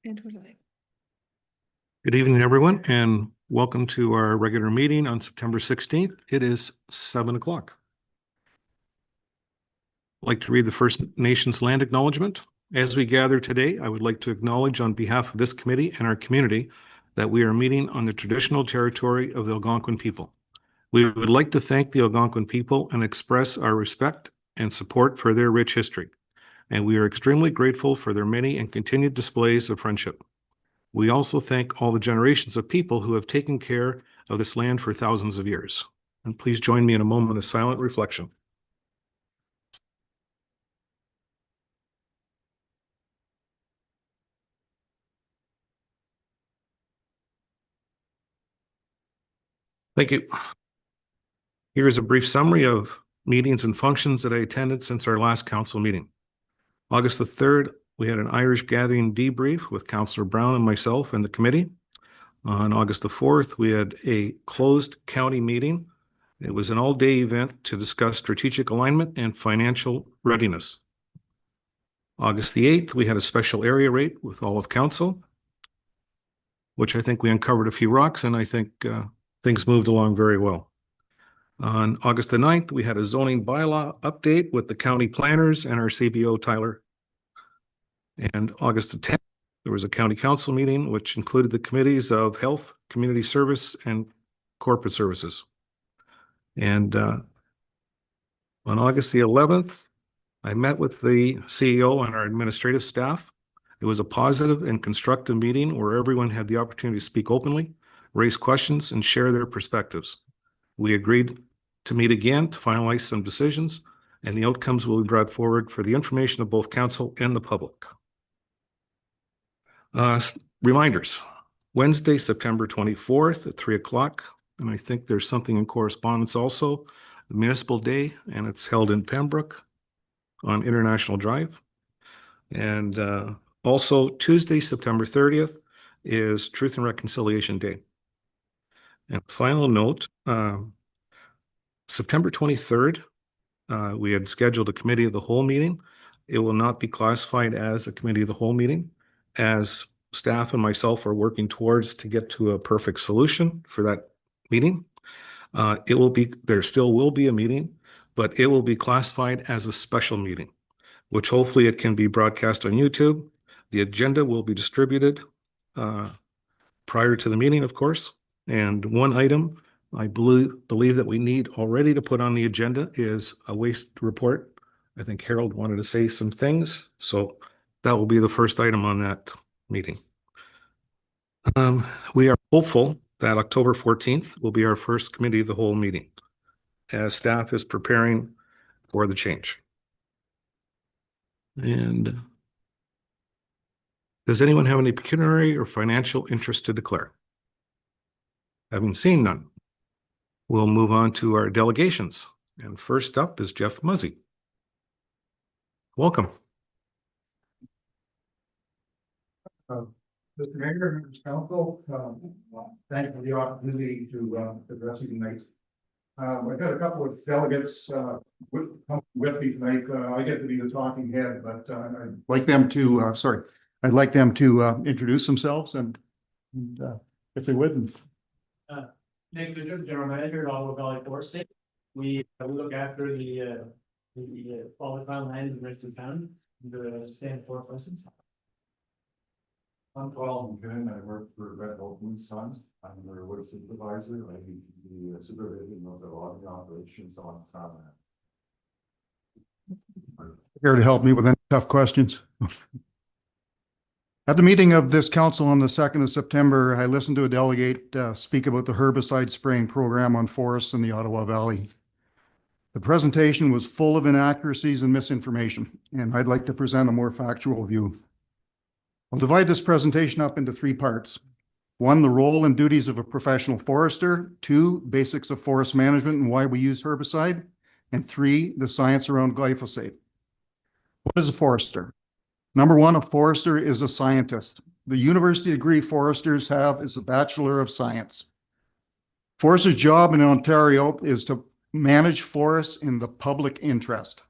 Good evening, everyone, and welcome to our regular meeting on September 16th. It is 7 o'clock. I'd like to read the First Nations land acknowledgement. As we gather today, I would like to acknowledge on behalf of this committee and our community that we are meeting on the traditional territory of the Algonquin people. We would like to thank the Algonquin people and express our respect and support for their rich history, and we are extremely grateful for their many and continued displays of friendship. We also thank all the generations of people who have taken care of this land for thousands of years. And please join me in a moment of silent reflection. Thank you. Here is a brief summary of meetings and functions that I attended since our last council meeting. August the 3rd, we had an Irish gathering debrief with Councillor Brown and myself and the committee. On August the 4th, we had a closed county meeting. It was an all-day event to discuss strategic alignment and financial readiness. August the 8th, we had a special area rate with all of council, which I think we uncovered a few rocks, and I think things moved along very well. On August the 9th, we had a zoning bylaw update with the county planners and our CBO, Tyler. And August the 10th, there was a county council meeting, which included the committees of health, community service, and corporate services. And on August the 11th, I met with the CEO and our administrative staff. It was a positive and constructive meeting where everyone had the opportunity to speak openly, raise questions, and share their perspectives. We agreed to meet again to finalize some decisions, and the outcomes will be brought forward for the information of both council and the public. Reminders: Wednesday, September 24th at 3 o'clock, and I think there's something in correspondence also, the Municipal Day, and it's held in Pembroke on International Drive. And also Tuesday, September 30th is Truth and Reconciliation Day. And final note, September 23rd, we had scheduled a committee of the whole meeting. It will not be classified as a committee of the whole meeting, as staff and myself are working towards to get to a perfect solution for that meeting. There still will be a meeting, but it will be classified as a special meeting, which hopefully it can be broadcast on YouTube. The agenda will be distributed prior to the meeting, of course. And one item I believe that we need already to put on the agenda is a waste report. I think Harold wanted to say some things, so that will be the first item on that meeting. We are hopeful that October 14th will be our first committee of the whole meeting, as staff is preparing for the change. And does anyone have any pecuniary or financial interest to declare? Having seen none, we'll move on to our delegations. And first up is Jeff Muzzy. Welcome. Mr. Mayor, members of council, thank you for the opportunity to address you tonight. I've got a couple of delegates with me tonight. I get to be the talking head, but I'd like them to introduce themselves and if they would. Nick Bishop, General Manager at Ottawa Valley Forest State. We look after the volatile land in the rest of town, the stand for lessons. I'm Paul McKinnon. I work for Red Oakland's Sons. I'm their wood supervisor. I do the supervision of the logging operations on farm. Here to help me with any tough questions. At the meeting of this council on the 2nd of September, I listened to a delegate speak about the herbicide spraying program on forests in the Ottawa Valley. The presentation was full of inaccuracies and misinformation, and I'd like to present a more factual view. I'll divide this presentation up into 3 parts. 1, the role and duties of a professional forester. 2, basics of forest management and why we use herbicide. And 3, the science around glyphosate. What is a forester? Number 1, a forester is a scientist. The university degree foresters have is a Bachelor of Science. Forester's job in Ontario is to manage forests in the public interest.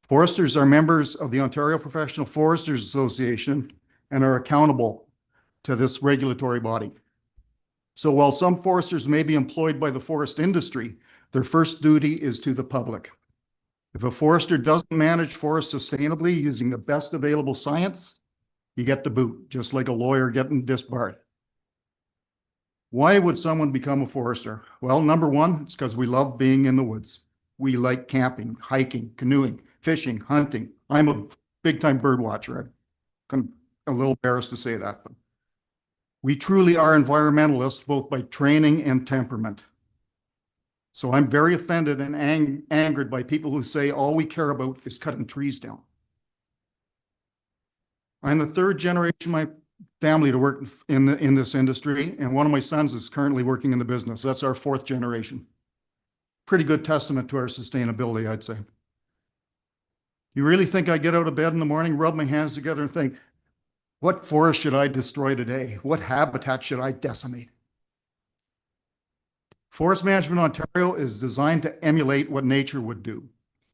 Foresters are members of the Ontario Professional Foresters Association and are accountable to this regulatory body. So while some foresters may be employed by the forest industry, their first duty is to the public. If a forester doesn't manage forests sustainably using the best available science, you get the boot, just like a lawyer getting disbarred. Why would someone become a forester? Well, number one, it's because we love being in the woods. We like camping, hiking, canoeing, fishing, hunting. I'm a big-time bird watcher. I'm a little embarrassed to say that, but we truly are environmentalists, both by training and temperament. So I'm very offended and angered by people who say all we care about is cutting trees down. I'm the third generation of my family to work in this industry, and one of my sons is currently working in the business. That's our fourth generation. Pretty good testament to our sustainability, I'd say. You really think I get out of bed in the morning, rub my hands together and think, what forest should I destroy today? What habitat should I decimate? Forest Management Ontario is designed to emulate what nature would do.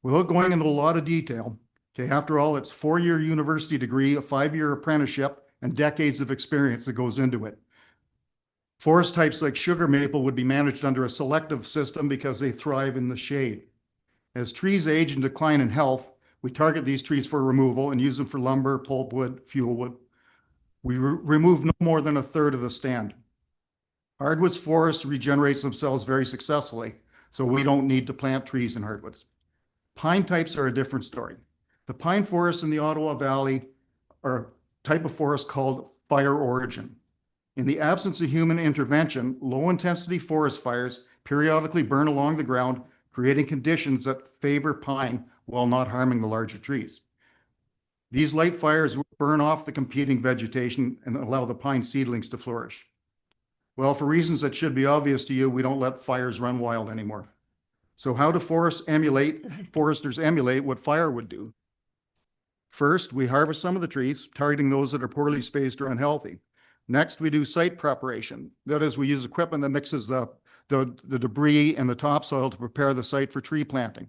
Without going into a lot of detail, okay, after all, it's a 4-year university degree, a 5-year apprenticeship, and decades of experience that goes into it. Forest types like sugar maple would be managed under a selective system because they thrive in the shade. As trees age and decline in health, we target these trees for removal and use them for lumber, pulpwood, fuel wood. We remove no more than a third of the stand. Hardwoods forests regenerate themselves very successfully, so we don't need to plant trees in hardwoods. Pine types are a different story. The pine forests in the Ottawa Valley are a type of forest called fire origin. In the absence of human intervention, low-intensity forest fires periodically burn along the ground, creating conditions that favor pine while not harming the larger trees. These light fires burn off the competing vegetation and allow the pine seedlings to flourish. Well, for reasons that should be obvious to you, we don't let fires run wild anymore. So how do foresters emulate what fire would do? First, we harvest some of the trees, targeting those that are poorly spaced or unhealthy. Next, we do site preparation. That is, we use equipment that mixes the debris and the topsoil to prepare the site for tree planting.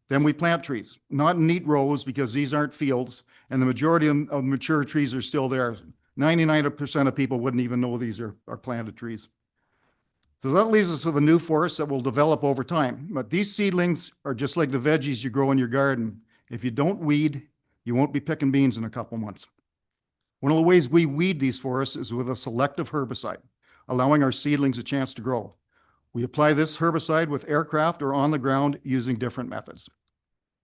Then we plant trees, not in neat rows because these aren't fields, and the majority of mature trees are still there. 99% of people wouldn't even know these are planted trees. So that leaves us with a new forest that will develop over time. But these seedlings are just like the veggies you grow in your garden. If you don't weed, you won't be picking beans in a couple months. One of the ways we weed these forests is with a selective herbicide, allowing our seedlings a chance to grow. We apply this herbicide with aircraft or on the ground using different methods.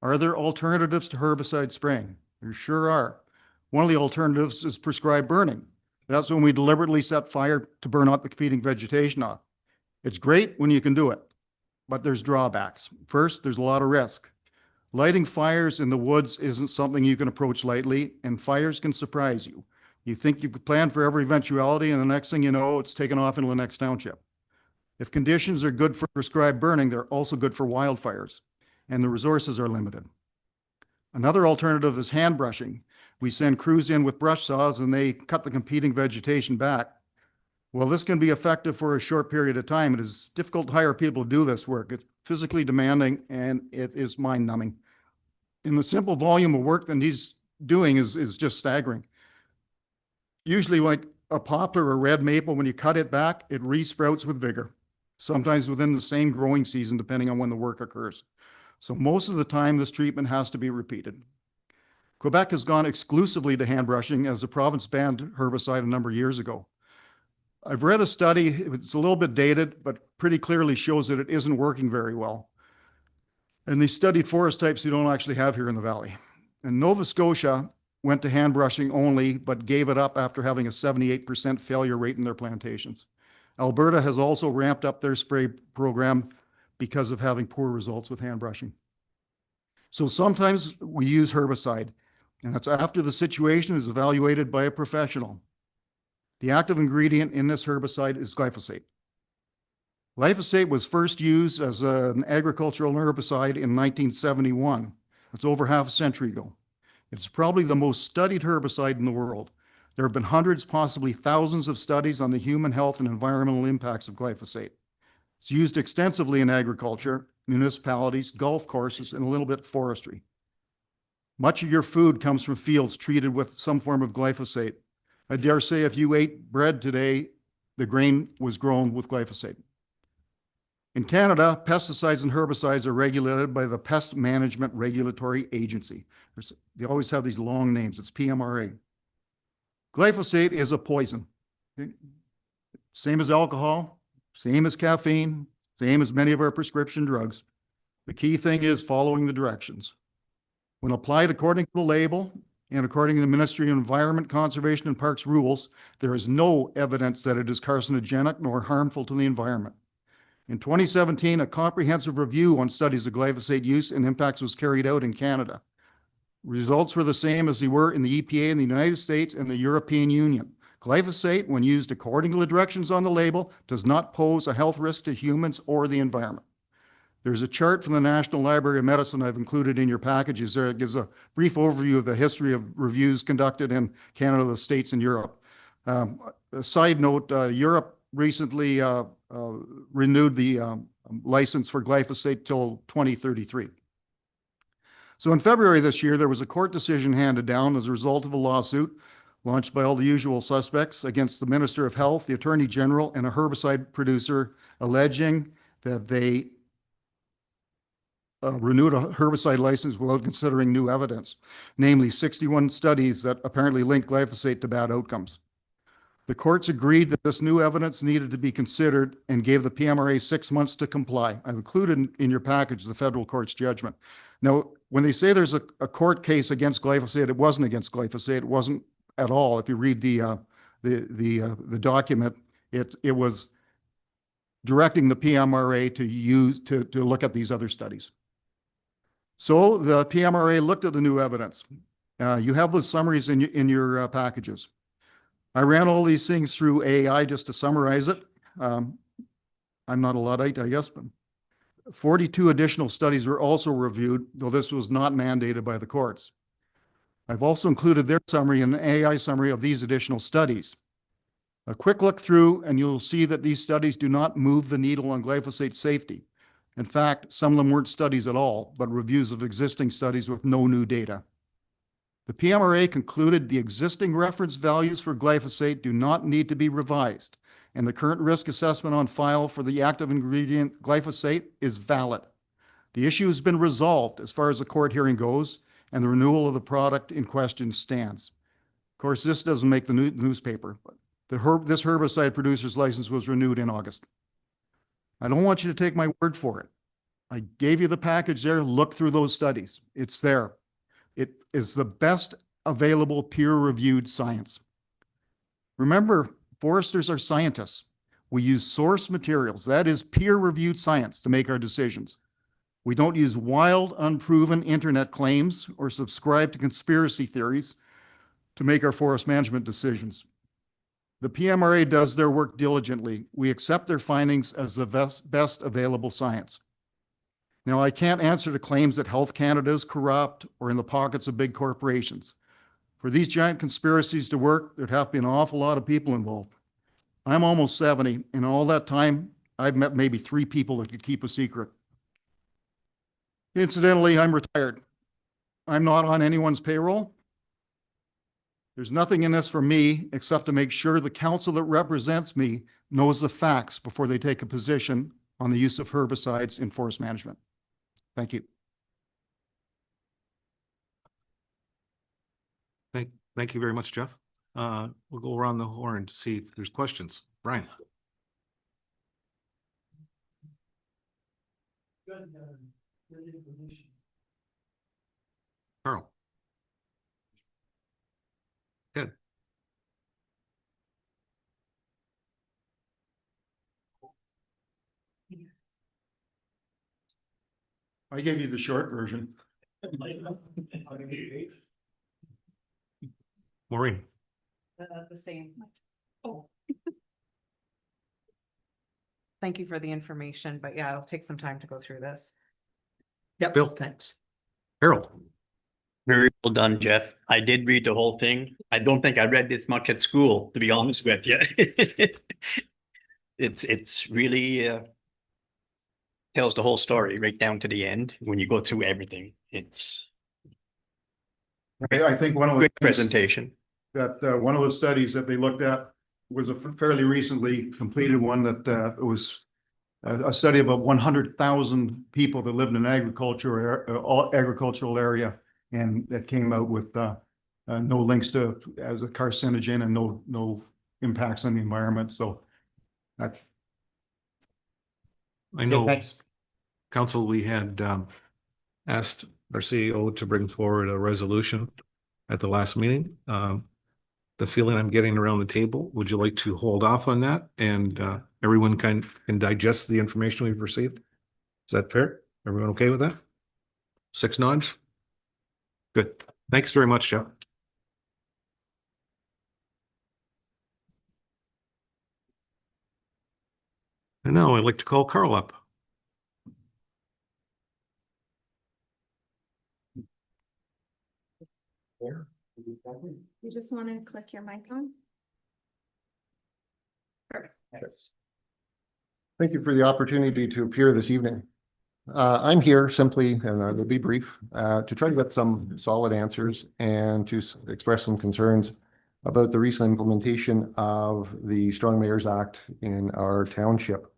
Are there alternatives to herbicide spraying? There sure are. One of the alternatives is prescribed burning. That's when we deliberately set fire to burn out the competing vegetation off. It's great when you can do it, but there's drawbacks. First, there's a lot of risk. Lighting fires in the woods isn't something you can approach lightly, and fires can surprise you. You think you could plan for every eventuality, and the next thing you know, it's taken off into the next township. If conditions are good for prescribed burning, they're also good for wildfires, and the resources are limited. Another alternative is hand brushing. We send crews in with brush saws and they cut the competing vegetation back. Well, this can be effective for a short period of time. It is difficult to hire people to do this work. It's physically demanding and it is mind-numbing. And the simple volume of work that he's doing is just staggering. Usually like a poplar or red maple, when you cut it back, it resprouts with vigor, sometimes within the same growing season, depending on when the work occurs. So most of the time, this treatment has to be repeated. Quebec has gone exclusively to hand brushing as the province banned herbicide a number of years ago. I've read a study, it's a little bit dated, but pretty clearly shows that it isn't working very well. And they studied forest types we don't actually have here in the valley. And Nova Scotia went to hand brushing only, but gave it up after having a 78% failure rate in their plantations. Alberta has also ramped up their spray program because of having poor results with hand brushing. So sometimes we use herbicide, and that's after the situation is evaluated by a professional. The active ingredient in this herbicide is glyphosate. Glyphosate was first used as an agricultural herbicide in 1971. That's over half a century ago. It's probably the most studied herbicide in the world. There have been hundreds, possibly thousands of studies on the human health and environmental impacts of glyphosate. It's used extensively in agriculture, municipalities, golf courses, and a little bit forestry. Much of your food comes from fields treated with some form of glyphosate. I dare say if you ate bread today, the grain was grown with glyphosate. In Canada, pesticides and herbicides are regulated by the Pest Management Regulatory Agency. They always have these long names. It's PMRA. Glyphosate is a poison. Okay? Same as alcohol, same as caffeine, same as many of our prescription drugs. The key thing is following the directions. When applied according to the label and according to the Ministry of Environment, Conservation and Parks rules, there is no evidence that it is carcinogenic nor harmful to the environment. In 2017, a comprehensive review on studies of glyphosate use and impacts was carried out in Canada. Results were the same as they were in the EPA in the United States and the European Union. Glyphosate, when used according to the directions on the label, does not pose a health risk to humans or the environment. There's a chart from the National Library of Medicine I've included in your packages there. It gives a brief overview of the history of reviews conducted in Canada, the States, and Europe. A side note, Europe recently renewed the license for glyphosate till 2033. So in February this year, there was a court decision handed down as a result of a lawsuit launched by all the usual suspects against the Minister of Health, the Attorney General, and a herbicide producer, alleging that they renewed a herbicide license without considering new evidence, namely 61 studies that apparently link glyphosate to bad outcomes. The courts agreed that this new evidence needed to be considered and gave the PMRA 6 months to comply. I've included in your package the federal court's judgment. Now, when they say there's a court case against glyphosate, it wasn't against glyphosate. It wasn't at all. If you read the document, it was directing the PMRA to look at these other studies. So the PMRA looked at the new evidence. You have those summaries in your packages. I ran all these things through AI just to summarize it. I'm not a Luddite, I guess, but 42 additional studies were also reviewed, though this was not mandated by the courts. I've also included their summary and an AI summary of these additional studies. A quick look through and you'll see that these studies do not move the needle on glyphosate safety. In fact, some of them weren't studies at all, but reviews of existing studies with no new data. The PMRA concluded the existing reference values for glyphosate do not need to be revised, and the current risk assessment on file for the active ingredient glyphosate is valid. The issue has been resolved as far as the court hearing goes, and the renewal of the product in question stands. Of course, this doesn't make the newspaper, but this herbicide producer's license was renewed in August. I don't want you to take my word for it. I gave you the package there. Look through those studies. It's there. It is the best available peer-reviewed science. Remember, foresters are scientists. We use source materials, that is peer-reviewed science, to make our decisions. We don't use wild, unproven internet claims or subscribe to conspiracy theories to make our forest management decisions. The PMRA does their work diligently. We accept their findings as the best available science. Now, I can't answer the claims that Health Canada is corrupt or in the pockets of big corporations. For these giant conspiracies to work, there'd have to be an awful lot of people involved. I'm almost 70, and all that time, I've met maybe 3 people that could keep a secret. Incidentally, I'm retired. I'm not on anyone's payroll. There's nothing in this for me except to make sure the council that represents me knows the facts before they take a position on the use of herbicides in forest management. Thank you. Thank you very much, Jeff. We'll go around the horn to see if there's questions. Brian. Good information. Carl. Ted. I gave you the short version. Maureen. The same. Oh. Thank you for the information, but yeah, it'll take some time to go through this. Yep, Bill. thanks. Harold. Very well done, Jeff. I did read the whole thing. I don't think I read this much at school, to be honest with you. It's really tells the whole story right down to the end when you go through everything. It's I think one of the good presentation. that one of the studies that they looked at was a fairly recently completed one that was a study of about 100,000 people that lived in agricultural area, and that came out with no links to as a carcinogen and no impacts on the environment. So that's I know, thanks. council, we had asked our CEO to bring forward a resolution at the last meeting. The feeling I'm getting around the table, would you like to hold off on that and everyone can digest the information we've received? Is that fair? Everyone okay with that? 6 nods? Good. Thanks very much, Jeff. And now I'd like to call Carl up. You just want to click your mic on? Perfect. Thank you for the opportunity to appear this evening. I'm here simply, and I will be brief, to try to get some solid answers and to express some concerns about the recent implementation of the Strong Mayors Act in our township.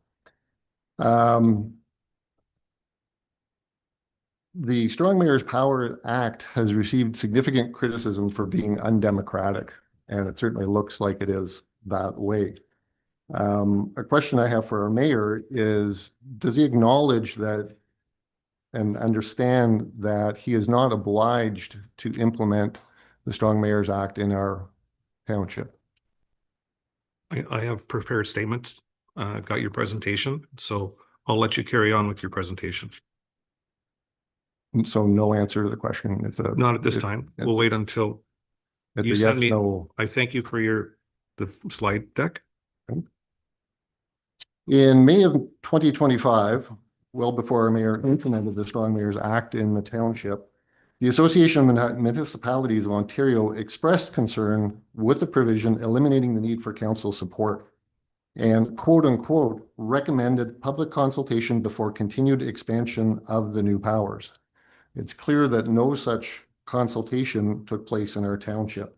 The Strong Mayors Power Act has received significant criticism for being undemocratic, and it certainly looks like it is that way. A question I have for our mayor is, does he acknowledge that and understand that he is not obliged to implement the Strong Mayors Act in our township? I have prepared statements. I've got your presentation, so I'll let you carry on with your presentation. So no answer to the question. Not at this time. We'll wait until you send me. No. I thank you for the slide deck. In May of 2025, well before our mayor implemented the Strong Mayors Act in the township, the Association of Municipalities of Ontario expressed concern with the provision eliminating the need for council support and, quote unquote, recommended public consultation before continued expansion of the new powers. It's clear that no such consultation took place in our township.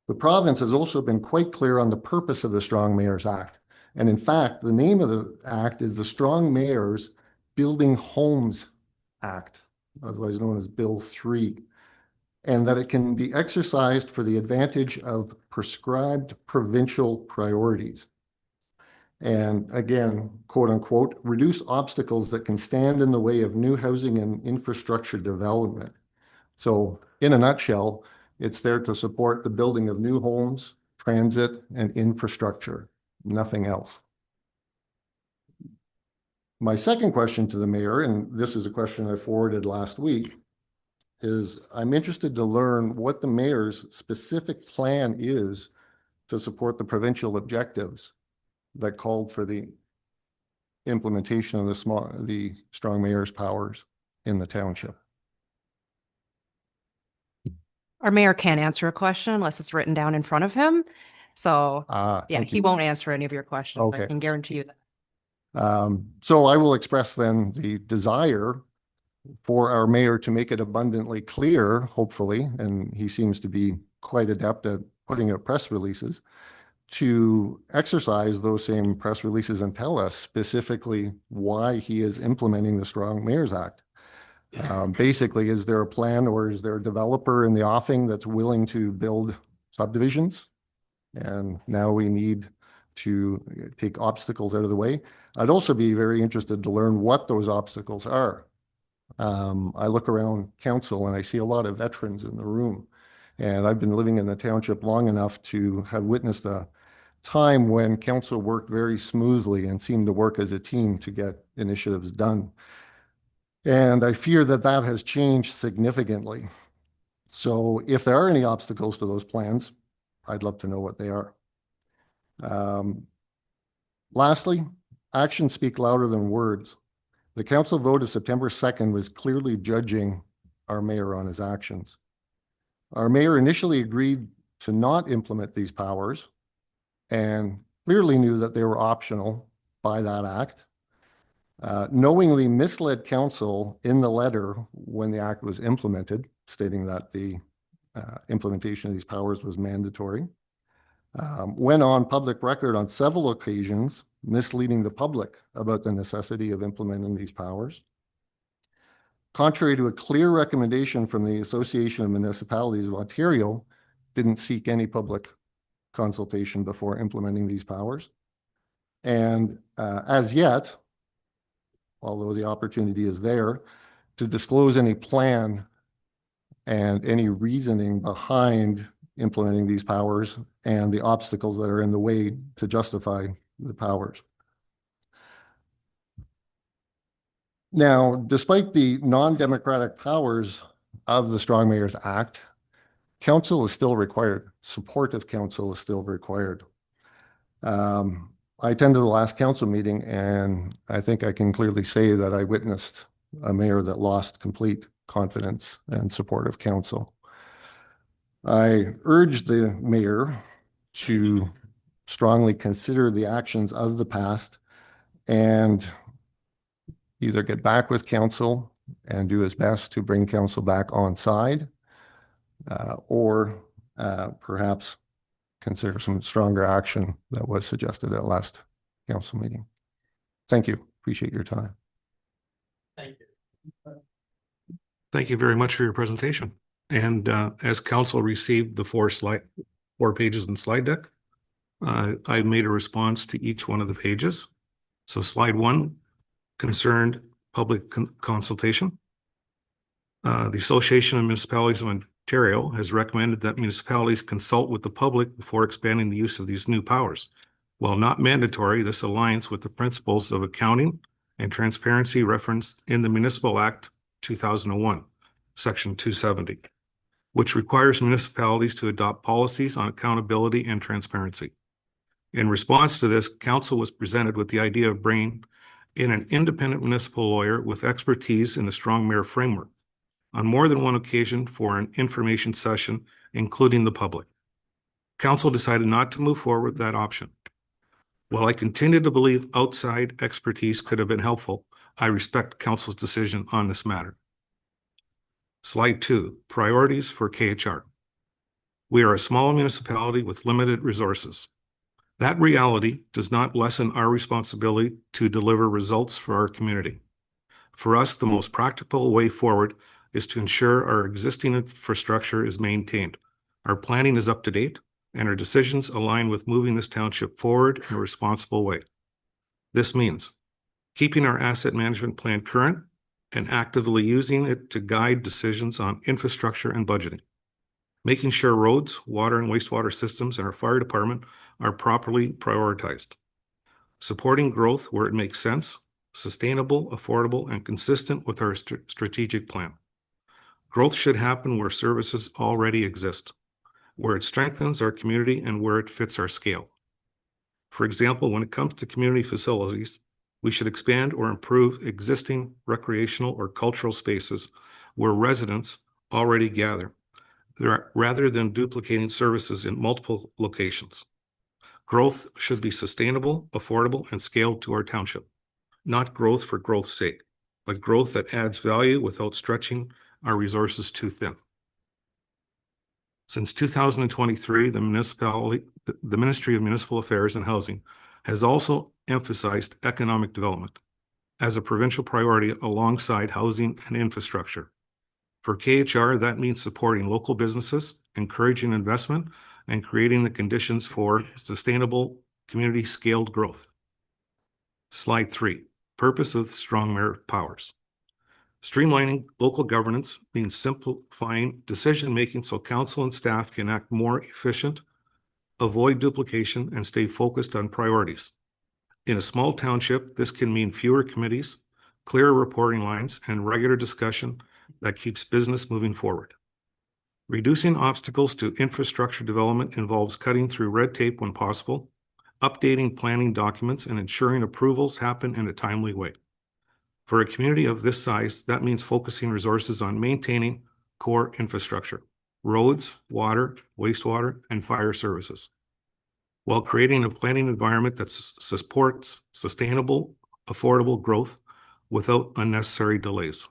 The province has also been quite clear on the purpose of the Strong Mayors Act. And in fact, the name of the act is the Strong Mayors Building Homes Act, otherwise known as Bill 3, and that it can be exercised for the advantage of prescribed provincial priorities. And again, quote unquote, reduce obstacles that can stand in the way of new housing and infrastructure development. So in a nutshell, it's there to support the building of new homes, transit, and infrastructure, nothing else. My second question to the mayor, and this is a question I forwarded last week, is I'm interested to learn what the mayor's specific plan is to support the provincial objectives that called for the implementation of the Strong Mayors powers in the township. Our mayor can't answer a question unless it's written down in front of him. So yeah, he won't answer any of your questions. Okay. I can guarantee you that. So I will express then the desire for our mayor to make it abundantly clear, hopefully, and he seems to be quite adept at putting out press releases, to exercise those same press releases and tell us specifically why he is implementing the Strong Mayors Act. Basically, is there a plan or is there a developer in the offing that's willing to build subdivisions? And now we need to take obstacles out of the way. I'd also be very interested to learn what those obstacles are. I look around council and I see a lot of veterans in the room. And I've been living in the township long enough to have witnessed a time when council worked very smoothly and seemed to work as a team to get initiatives done. And I fear that that has changed significantly. So if there are any obstacles to those plans, I'd love to know what they are. Lastly, actions speak louder than words. The council vote of September 2nd was clearly judging our mayor on his actions. Our mayor initially agreed to not implement these powers and clearly knew that they were optional by that act. Knowingly misled council in the letter when the act was implemented, stating that the implementation of these powers was mandatory. Went on public record on several occasions, misleading the public about the necessity of implementing these powers. Contrary to a clear recommendation from the Association of Municipalities of Ontario, didn't seek any public consultation before implementing these powers. And as yet, although the opportunity is there, to disclose any plan and any reasoning behind implementing these powers and the obstacles that are in the way to justify the powers. Now, despite the non-democratic powers of the Strong Mayors Act, council is still required. Support of council is still required. I attended the last council meeting, and I think I can clearly say that I witnessed a mayor that lost complete confidence and support of council. I urge the mayor to strongly consider the actions of the past and either get back with council and do his best to bring council back on side, or perhaps consider some stronger action that was suggested at last council meeting. Thank you. Appreciate your time. Thank you. Thank you very much for your presentation. And as council received the 4 pages in slide deck, I made a response to each one of the pages. So slide 1 concerned public consultation. The Association of Municipalities of Ontario has recommended that municipalities consult with the public before expanding the use of these new powers. While not mandatory, this aligns with the principles of accounting and transparency referenced in the Municipal Act 2001, Section 270, which requires municipalities to adopt policies on accountability and transparency. In response to this, council was presented with the idea of bringing in an independent municipal lawyer with expertise in the Strong Mayor framework on more than one occasion for an information session, including the public. Council decided not to move forward with that option. While I continue to believe outside expertise could have been helpful, I respect council's decision on this matter. Slide 2, priorities for KHR. We are a small municipality with limited resources. That reality does not lessen our responsibility to deliver results for our community. For us, the most practical way forward is to ensure our existing infrastructure is maintained, our planning is up to date, and our decisions align with moving this township forward in a responsible way. This means keeping our asset management plan current and actively using it to guide decisions on infrastructure and budgeting, making sure roads, water and wastewater systems, and our fire department are properly prioritized, supporting growth where it makes sense, sustainable, affordable, and consistent with our strategic plan. Growth should happen where services already exist, where it strengthens our community and where it fits our scale. For example, when it comes to community facilities, we should expand or improve existing recreational or cultural spaces where residents already gather, rather than duplicating services in multiple locations. Growth should be sustainable, affordable, and scaled to our township, not growth for growth's sake, but growth that adds value without stretching our resources too thin. Since 2023, the Ministry of Municipal Affairs and Housing has also emphasized economic development as a provincial priority alongside housing and infrastructure. For KHR, that means supporting local businesses, encouraging investment, and creating the conditions for sustainable community-scaled growth. Slide 3, purpose of Strong Mayor powers. Streamlining local governance means simplifying decision-making so council and staff can act more efficient, avoid duplication, and stay focused on priorities. In a small township, this can mean fewer committees, clearer reporting lines, and regular discussion that keeps business moving forward. Reducing obstacles to infrastructure development involves cutting through red tape when possible, updating planning documents, and ensuring approvals happen in a timely way. For a community of this size, that means focusing resources on maintaining core infrastructure, roads, water, wastewater, and fire services, while creating a planning environment that supports sustainable, affordable growth without unnecessary delays.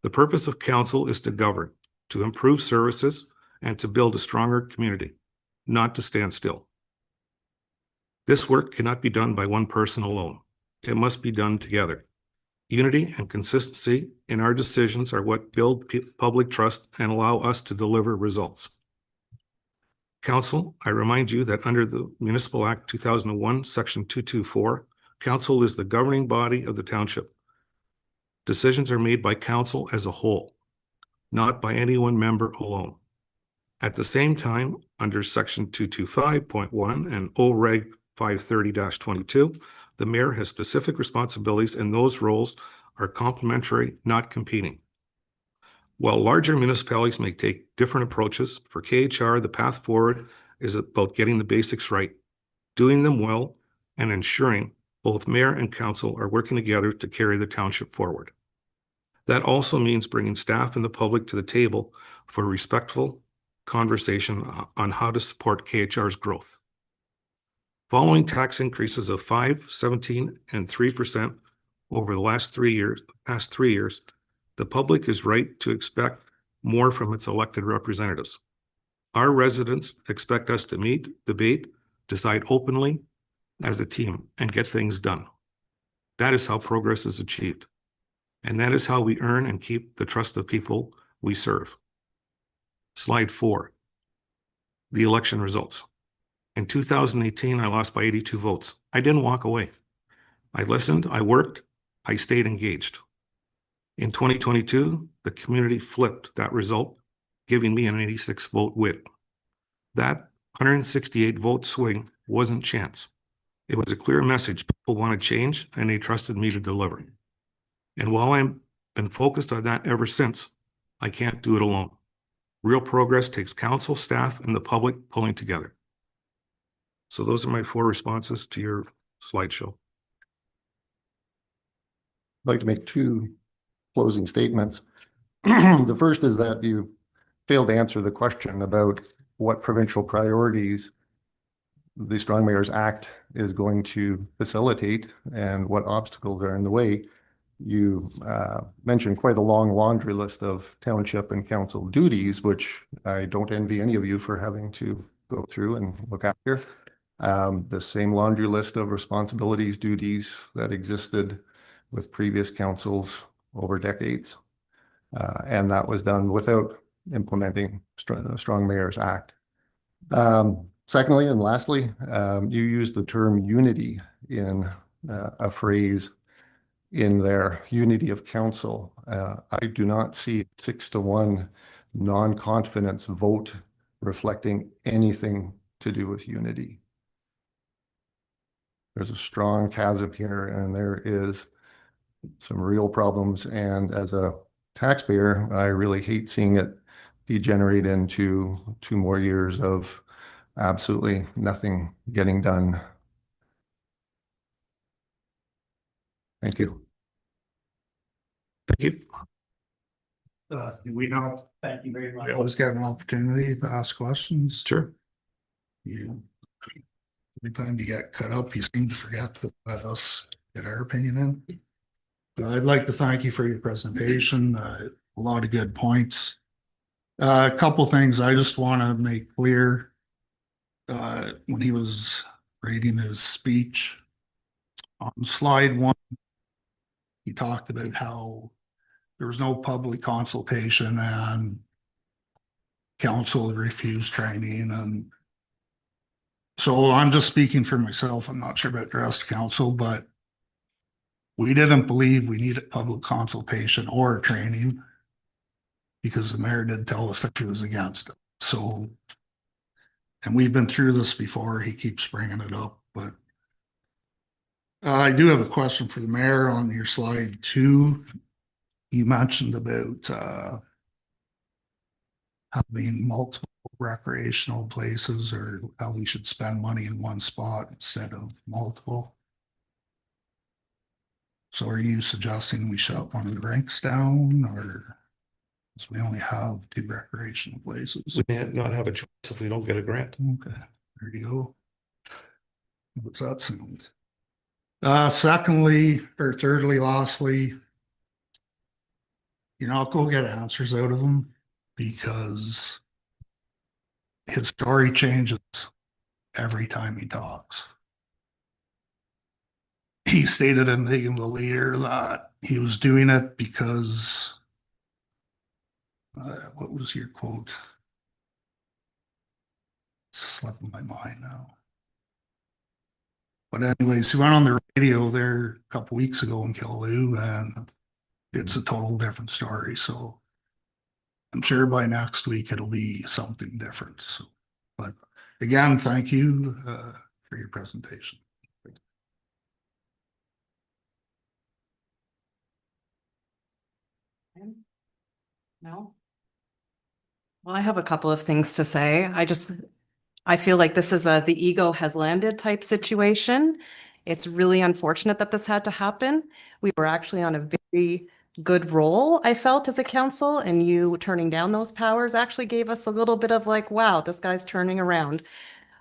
The purpose of council is to govern, to improve services, and to build a stronger community, not to stand still. This work cannot be done by one person alone. It must be done together. Unity and consistency in our decisions are what build public trust and allow us to deliver results. Council, I remind you that under the Municipal Act 2001, Section 224, Council is the governing body of the township. Decisions are made by Council as a whole, not by any one member alone. At the same time, under Section 225.1 and OReg 530-22, the mayor has specific responsibilities, and those roles are complementary, not competing. While larger municipalities may take different approaches, for KHR, the path forward is about getting the basics right, doing them well, and ensuring both mayor and council are working together to carry the township forward. That also means bringing staff and the public to the table for respectful conversation on how to support KHR's growth. Following tax increases of 5%, 17%, and 3% over the past 3 years, the public is right to expect more from its elected representatives. Our residents expect us to meet, debate, decide openly as a team, and get things done. That is how progress is achieved. And that is how we earn and keep the trust of people we serve. Slide 4, the election results. In 2018, I lost by 82 votes. I didn't walk away. I listened, I worked, I stayed engaged. In 2022, the community flipped that result, giving me an 86 vote win. That 168 vote swing wasn't chance. It was a clear message. People wanted change, and they trusted me to deliver. And while I've been focused on that ever since, I can't do it alone. Real progress takes council, staff, and the public pulling together. So those are my 4 responses to your slideshow. I'd like to make 2 closing statements. The first is that you failed to answer the question about what provincial priorities the Strong Mayors Act is going to facilitate and what obstacles are in the way. You mentioned quite a long laundry list of township and council duties, which I don't envy any of you for having to go through and look after. The same laundry list of responsibilities, duties that existed with previous councils over decades. And that was done without implementing Strong Mayors Act. Secondly, and lastly, you used the term unity in a phrase in their unity of council. I do not see 6-1 non-confidence vote reflecting anything to do with unity. There's a strong chasm here, and there is some real problems. And as a taxpayer, I really hate seeing it degenerate into 2 more years of absolutely nothing getting done. Thank you. Thank you. We don't, Thank you very much. we always get an opportunity to ask questions. Sure. You, every time you get cut up, you seem to forget to let us get our opinion in. But I'd like to thank you for your presentation. A lot of good points. A couple things I just want to make clear. When he was reading his speech on slide 1, he talked about how there was no public consultation and council refused training. And so I'm just speaking for myself. I'm not sure about the rest of council, but we didn't believe we needed public consultation or training because the mayor did tell us that he was against it. So, and we've been through this before. He keeps bringing it up, but I do have a question for the mayor on your slide 2. You mentioned about having multiple recreational places, or how we should spend money in one spot instead of multiple. So are you suggesting we shut one of the rinks down, or because we only have 2 recreational places? We may not have a choice if we don't get a grant. Okay, there you go. What's that sound? Secondly, or thirdly, lastly, you're not going to get answers out of them. because his story changes every time he talks. He stated in Making the Leader that he was doing it because, what was your quote? It's slipping my mind now. But anyways, he went on the radio there a couple weeks ago in Killaloe, and it's a total different story. So I'm sure by next week it'll be something different. So, but again, thank you for your presentation. No. Well, I have a couple of things to say. I feel like this is the ego has landed type situation. It's really unfortunate that this had to happen. We were actually on a very good roll, I felt, as a council, and you turning down those powers actually gave us a little bit of like, wow, this guy's turning around.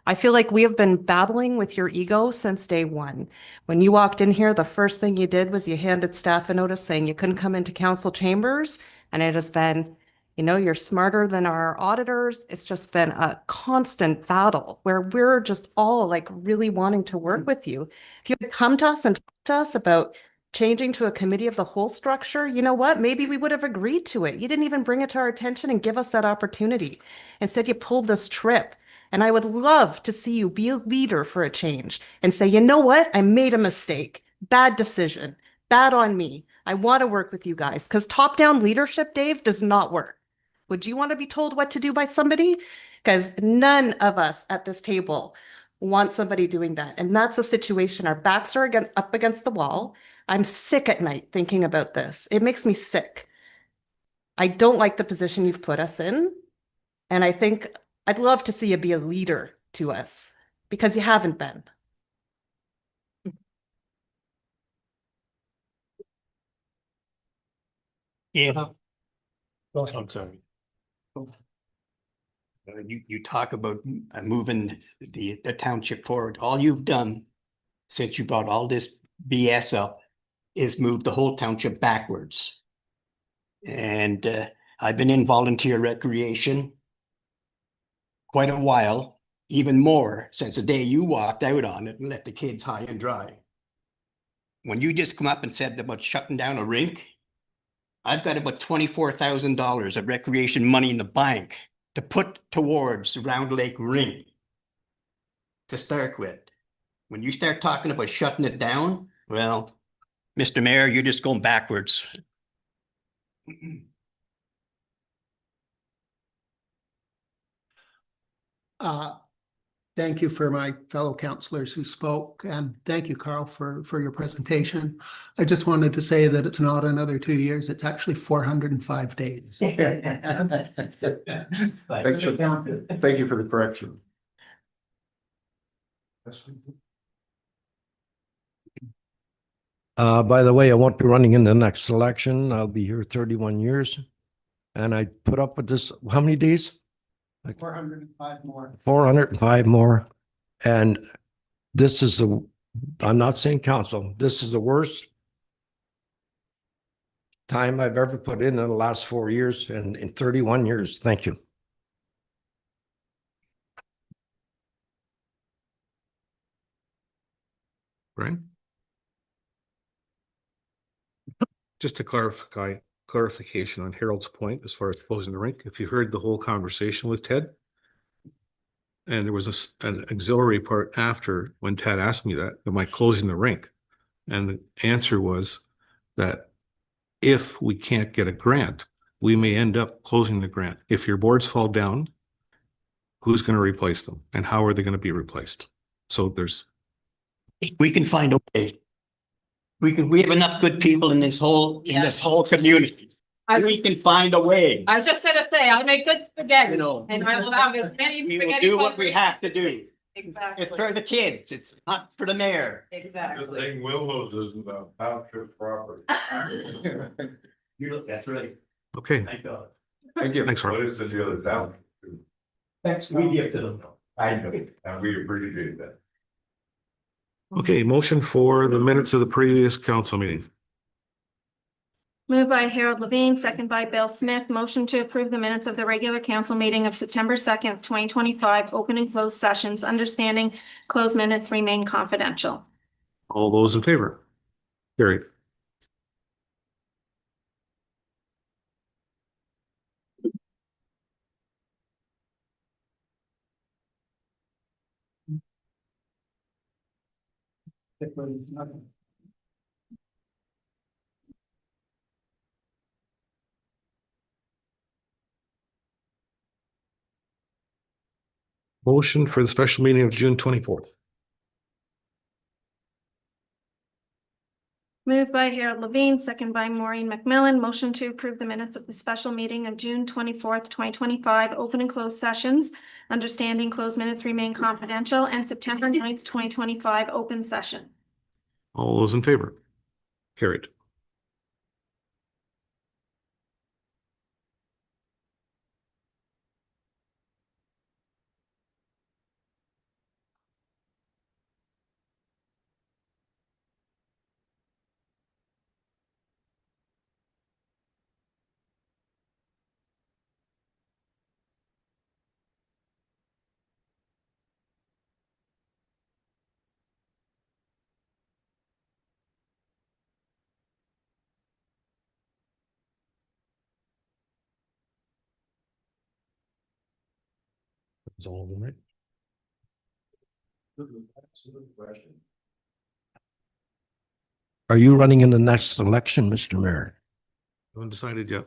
I feel like we have been battling with your ego since day one. When you walked in here, the first thing you did was you handed staff a notice saying you couldn't come into council chambers. And it has been, you're smarter than our auditors. It's just been a constant battle where we're just all like really wanting to work with you. If you had come to us and talk to us about changing to a committee of the whole structure, you know what? Maybe we would have agreed to it. You didn't even bring it to our attention and give us that opportunity. Instead, you pulled this trip. And I would love to see you be a leader for a change and say, you know what? I made a mistake. Bad decision. Bad on me. I want to work with you guys because top-down leadership, Dave, does not work. Would you want to be told what to do by somebody? Because none of us at this table want somebody doing that. And that's a situation. Our backs are up against the wall. I'm sick at night thinking about this. It makes me sick. I don't like the position you've put us in. And I think I'd love to see you be a leader to us because you haven't been. Yeah. I'm sorry. You talk about moving the township forward. All you've done since you brought all this BS up is move the whole township backwards. And I've been in volunteer recreation quite a while, even more since the day you walked out on it and let the kids high and dry. When you just come up and said about shutting down a rink, I've got about $24,000 of recreation money in the bank to put towards the Round Lake rink to start with. When you start talking about shutting it down, well, Mr. Mayor, you're just going backwards. Thank you for my fellow councillors who spoke, and thank you, Carl, for your presentation. I just wanted to say that it's not another 2 years, it's actually 405 days. Thank you for the correction. By the way, I won't be running in the next election. I'll be here 31 years. And I put up with this, how many days? Like 405 more. 405 more. And this is I'm not saying council, this is the worst time I've ever put in the last 4 years and in 31 years. Thank you. Right? Just to clarification on Harold's point, as far as closing the rink, if you heard the whole conversation with Ted, and there was an auxiliary part after when Ted asked me that, am I closing the rink? And the answer was that if we can't get a grant, we may end up closing the grant. If your boards fall down, who's going to replace them and how are they going to be replaced? So we can find a way. We have enough good people in this whole community. We can find a way. I was just gonna say, I make good spaghetti, and I will have as many We will spaghetti. do what we have to do. Exactly. It's for the kids. It's not for the mayor. Exactly. Willows isn't a township property. That's right. okay. Thank God. Thank you. Thanks, What Harold. is the other township? Thanks. We give to them. I know, and we appreciate that. Okay, motion for the minutes of the previous council meeting. Moved by Harold Levine, second by Bill Smith. Motion to approve the minutes of the regular council meeting of September 2nd, 2025, open and closed sessions, understanding closed minutes remain confidential. All those in favor? Carried. Motion for the special meeting of June 24th. Moved by Harold Levine, second by Maureen McMillan. Motion to approve the minutes of the special meeting of June 24th, 2025, open and closed sessions, understanding closed minutes remain confidential, and September 9th, 2025, open session. All those in favor? Carried. That's all of them, right? Question. Are you running in the next election, Mr. Mayor? Haven't decided yet.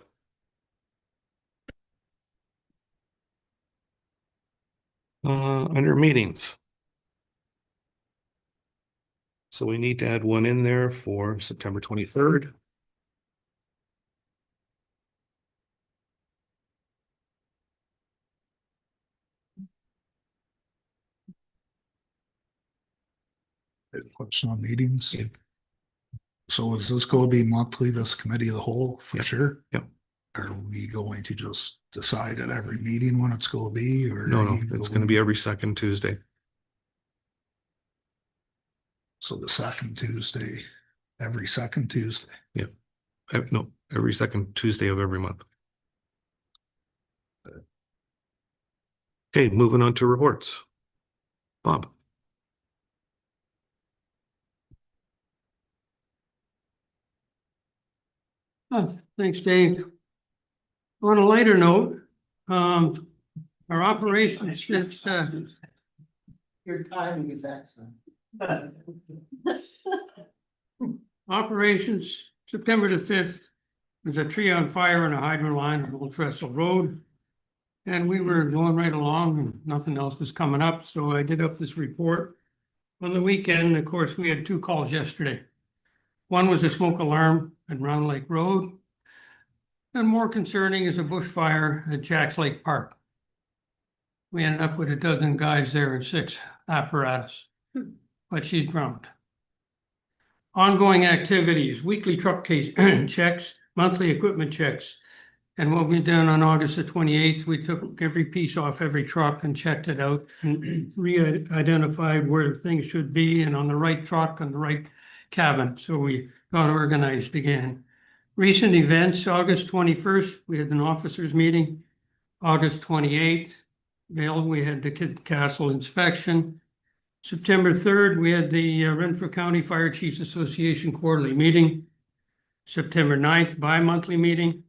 Under meetings. So we need to add one in there for September 23rd. Question on meetings. So is this going to be monthly, this committee of the whole for sure? Yep. Are we going to just decide at every meeting when it's going to be, or? No, are no, you it's going to be every second Tuesday. So the second Tuesday, every second Tuesday. No, every second Tuesday of every month. Okay, moving on to reports. Bob. Thanks, Dave. On a lighter note, our operations since, Your timing is excellent. operations September the 5th, there's a tree on fire on a hydrant line on Old Trestle Road. And we were going right along and nothing else was coming up, so I did up this report. On the weekend, of course, we had 2 calls yesterday. One was a smoke alarm at Round Lake Road. And more concerning is a bushfire at Jack's Lake Park. We ended up with 12 guys there and 6 apparatus, but she's drowned. Ongoing activities, weekly truck case checks, monthly equipment checks. And what we done on August the 28th, we took every piece off every truck and checked it out and re-identified where things should be and on the right truck and the right cabin. So we got organized again. Recent events, August 21st, we had an officers meeting. August 28th, we had the Kid Castle inspection. September 3rd, we had the Renfrew County Fire Chiefs Association quarterly meeting. September 9th, bi-monthly meeting.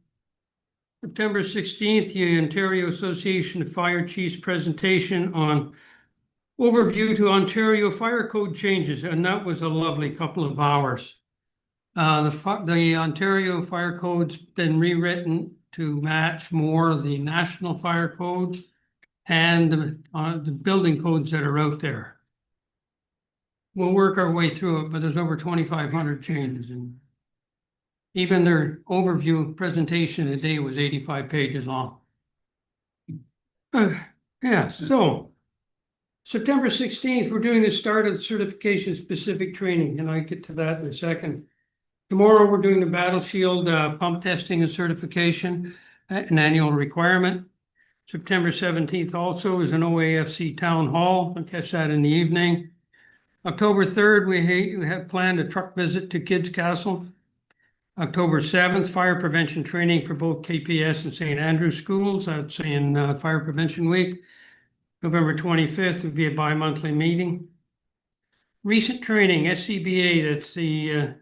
September 16th, the Ontario Association of Fire Chiefs presentation on overview to Ontario Fire Code changes, and that was a lovely couple of hours. The Ontario Fire Code's been rewritten to match more of the national fire codes and the building codes that are out there. We'll work our way through it, but there's over 2,500 changes, and even their overview presentation today was 85 pages long. Yeah, so September 16th, we're doing the start of certification specific training, and I'll get to that in a second. Tomorrow, we're doing the Battle Shield pump testing and certification, an annual requirement. September 17th also is an OAFC town hall. I'll catch that in the evening. October 3rd, we have planned a truck visit to Kids Castle. October 7th, fire prevention training for both KPS and St. Andrews schools. I'd say in Fire Prevention Week. November 25th would be a bi-monthly meeting. Recent training, SCBA, that's the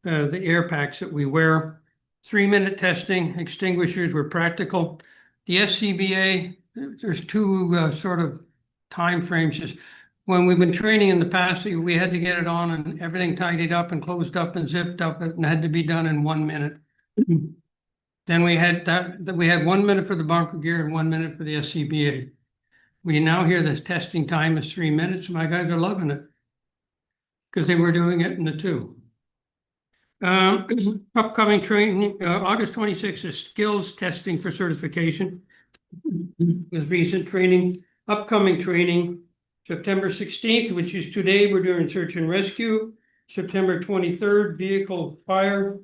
air packs that we wear. 3-minute testing, extinguishers were practical. The SCBA, there's two sort of time frames. Just when we've been training in the past, we had to get it on and everything tidied up and closed up and zipped up and had to be done in 1 minute. Then we had 1 minute for the bunker gear and 1 minute for the SCBA. We now hear the testing time is 3 minutes. My guys are loving it because they were doing it in the 2. Upcoming training, August 26th is skills testing for certification. With recent training, upcoming training, September 16th, which is today, we're doing search and rescue. September 23rd, vehicle fire.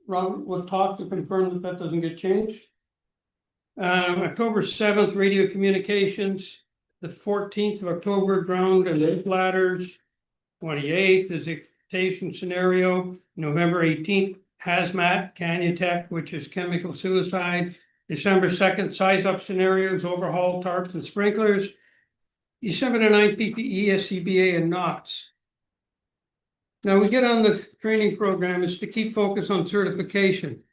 Ron will talk to confirm that that doesn't get changed. October 7th, radio communications. The 14th of October, ground and lake ladders. 28th is expectation scenario. November 18th, hazmat, Canutech, which is chemical suicide. December 2nd, size up scenarios, overhaul tarps and sprinklers. December 9th, PPE, SCBA, and NOx. Now we get on the training program is to keep focus on certification.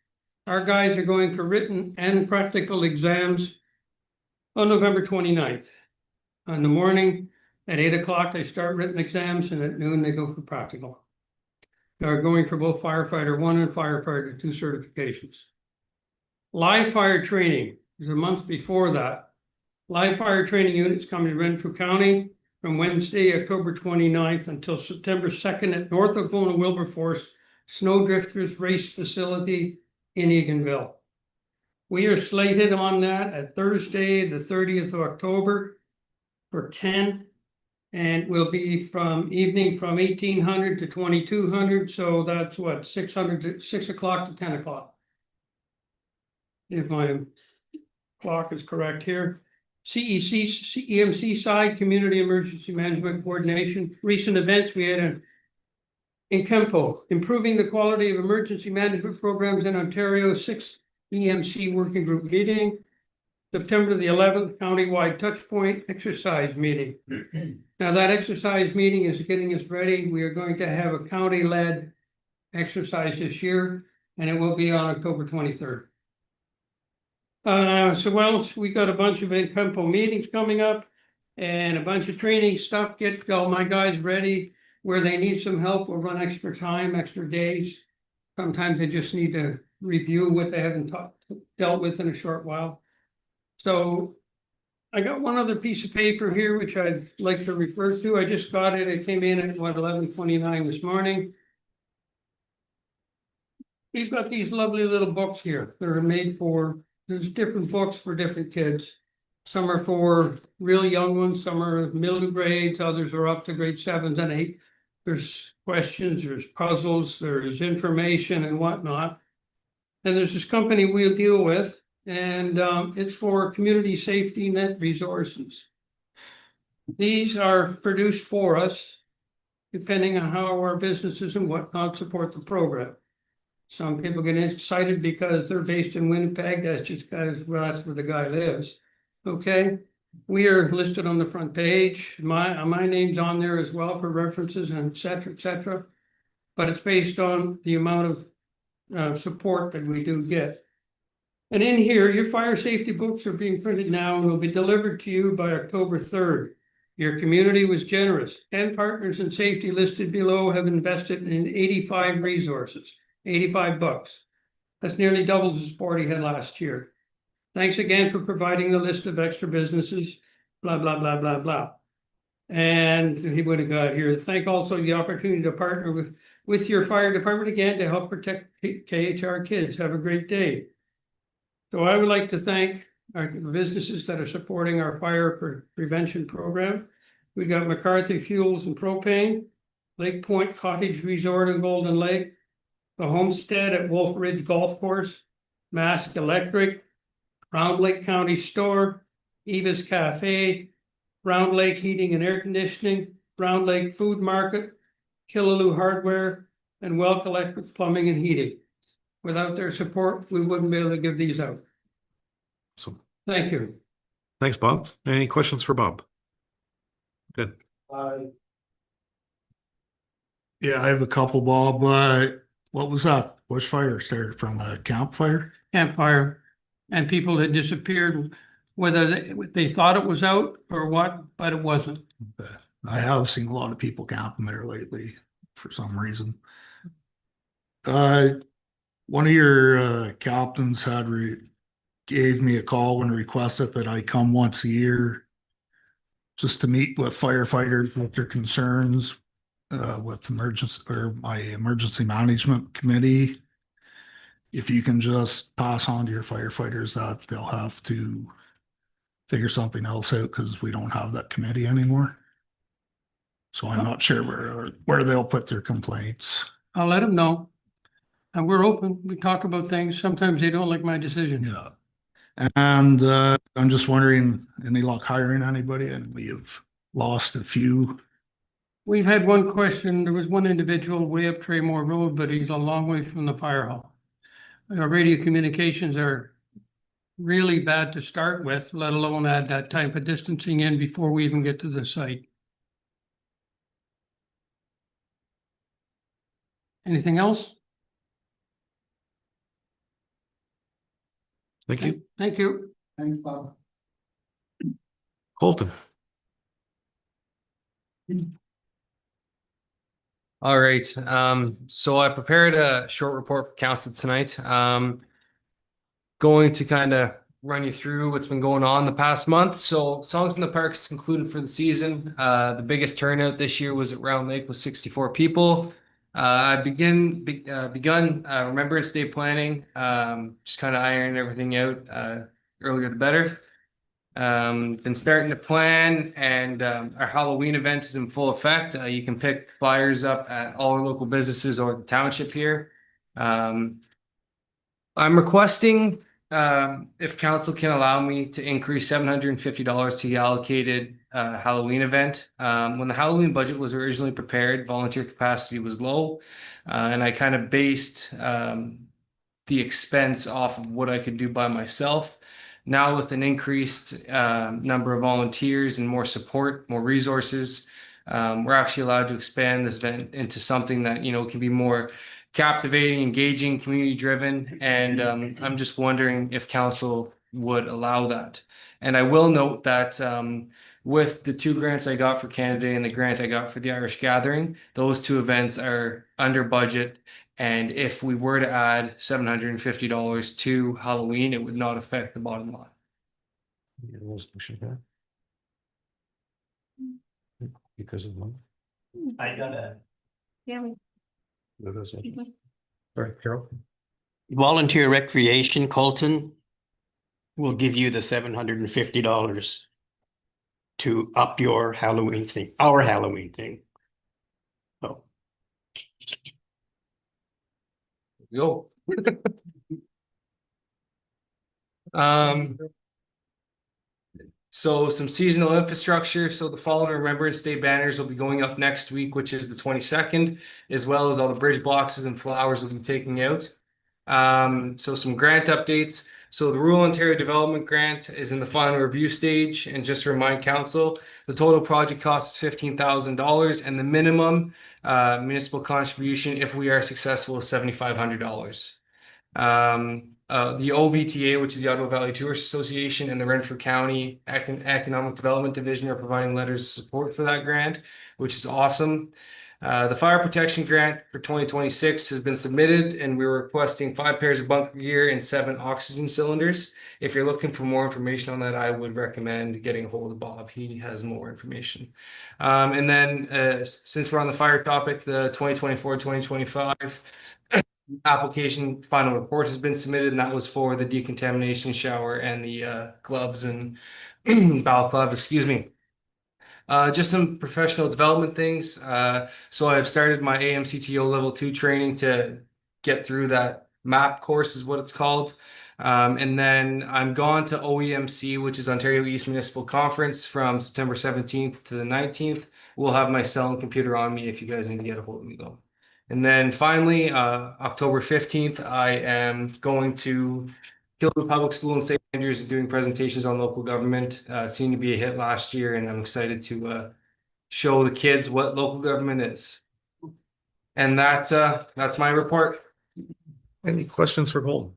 Our guys are going for written and practical exams on November 29th. In the morning at 8 o'clock, they start written exams, and at noon they go for practical. They're going for both firefighter 1 and firefighter 2 certifications. Live fire training is a month before that. Live fire training units coming to Renfrew County from Wednesday, October 29th until September 2nd at North Oklahoma Wilberforce Snowdrifters Race Facility in Eganville. We are slated on that at Thursday, the 30th of October for 10, and will be from evening from 1800 to 2200. So that's what, 6 o'clock to 10 o'clock. If my clock is correct here. CEMC side, Community Emergency Management Coordination. Recent events we had in Kempo, improving the quality of emergency management programs in Ontario, 6th EMC working group meeting. September the 11th, countywide touchpoint exercise meeting. Now that exercise meeting is getting us ready. We are going to have a county-led exercise this year, and it will be on October 23rd. We got a bunch of Kempo meetings coming up and a bunch of training stuff. Get all my guys ready. Where they need some help, we'll run extra time, extra days. Sometimes they just need to review what they haven't dealt with in a short while. So I got one other piece of paper here, which I'd like to refer to. I just got it. It came in at 11:29 this morning. He's got these lovely little books here. They're made for, there's different books for different kids. Some are for really young ones, some are middle grades, others are up to grade 7s and 8. There's questions, there's puzzles, there's information and whatnot. And there's this company we'll deal with, and it's for community safety net resources. These are produced for us, depending on how our businesses and whatnot support the program. Some people get excited because they're based in Winnipeg. That's just because, well, that's where the guy lives. Okay, we are listed on the front page. My name's on there as well for references and et cetera, et cetera. But it's based on the amount of support that we do get. And in here, your fire safety books are being printed now and will be delivered to you by October 3rd. Your community was generous. 10 partners in safety listed below have invested in 85 resources, $85. That's nearly double the support he had last year. Thanks again for providing the list of extra businesses, blah, blah, blah, blah, blah. And he would have got here. Thank also the opportunity to partner with your fire department again to help protect KHR kids. Have a great day. So I would like to thank our businesses that are supporting our fire prevention program. We got McCarthy Fuels and Propane, Lake Point Cottage Resort in Golden Lake, the Homestead at Wolf Ridge Golf Course, Mask Electric, Round Lake County Store, Eva's Cafe, Round Lake Heating and Air Conditioning, Round Lake Food Market, Killaloo Hardware, and Well Electric Plumbing and Heating. Without their support, we wouldn't be able to give these out. So, Thank you. thanks, Bob. Any questions for Bob? Good. Yeah, I have a couple, Bob. What was that? Bushfire started from a campfire? Campfire and people that disappeared, whether they thought it was out or what, but it wasn't. I have seen a lot of people camping there lately for some reason. One of your captains gave me a call and requested that I come once a year just to meet with firefighters with their concerns with my emergency management committee. If you can just pass on to your firefighters that they'll have to figure something else out because we don't have that committee anymore. So I'm not sure where they'll put their complaints. I'll let them know. And we're open. We talk about things. Sometimes they don't like my decision. Yeah. And I'm just wondering, any luck hiring anybody? And we have lost a few. We've had one question. There was one individual way up Traymore Road, but he's a long way from the fire hall. Our radio communications are really bad to start with, let alone add that type of distancing in before we even get to the site. Anything else? Thank you. Thank you. Thanks, Bob. Colton. All right. So I prepared a short report for council tonight. Going to kind of run you through what's been going on the past month. So Songs in the Park is concluded for the season. The biggest turnout this year was at Round Lake with 64 people. I begun Remembrance Day planning, just kind of ironing everything out. Earlier the better. Been starting to plan, and our Halloween event is in full effect. You can pick flyers up at all our local businesses or the township here. I'm requesting if council can allow me to increase $750 to the allocated Halloween event. When the Halloween budget was originally prepared, volunteer capacity was low, and I kind of based the expense off of what I could do by myself. Now with an increased number of volunteers and more support, more resources, we're actually allowed to expand this event into something that, can be more captivating, engaging, community driven. And I'm just wondering if council would allow that. And I will note that with the 2 grants I got for Canada and the grant I got for the Irish Gathering, those 2 events are under budget. And if we were to add $750 to Halloween, it would not affect the bottom line. Because of money. I gotta. Yeah. All right, Carol. Volunteer Recreation, Colton will give you the $750 to up your Halloween thing, our Halloween thing. So. Go. So some seasonal infrastructure. So the following Remembrance Day banners will be going up next week, which is the 22nd, as well as all the bridge boxes and flowers will be taking out. So some grant updates. So the Rural Ontario Development Grant is in the final review stage. And just to remind council, the total project cost is $15,000 and the minimum municipal contribution, if we are successful, is $7,500. The OVTA, which is the Ottawa Valley Tourist Association, and the Renfrew County Economic Development Division are providing letters of support for that grant, which is awesome. The Fire Protection Grant for 2026 has been submitted, and we're requesting 5 pairs of bunker gear and 7 oxygen cylinders. If you're looking for more information on that, I would recommend getting a hold of Bob. He has more information. And then since we're on the fire topic, the 2024-2025 application final report has been submitted, and that was for the decontamination shower and the gloves and balaclava, excuse me. Just some professional development things. So I've started my AMCTO level 2 training to get through that MAP course is what it's called. And then I'm gone to OEMC, which is Ontario East Municipal Conference, from September 17th to the 19th. We'll have my cell and computer on me if you guys need to get a hold of me though. And then finally, October 15th, I am going to Killaroo Public School in St. Andrews and doing presentations on local government. It seemed to be a hit last year, and I'm excited to show the kids what local government is. And that's my report. Any questions for Colton?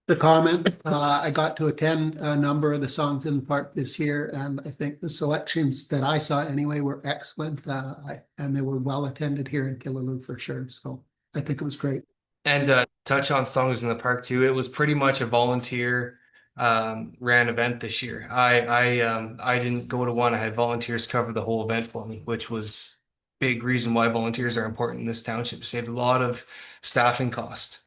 The comment, I got to attend a number of the songs in the park this year, and I think the selections that I saw anyway were excellent. And they were well attended here in Killaloo for sure. So I think it was great. And touch on songs in the park too. It was pretty much a volunteer ran event this year. I didn't go to one. I had volunteers cover the whole event for me, which was big reason why volunteers are important in this township. Saved a lot of staffing cost.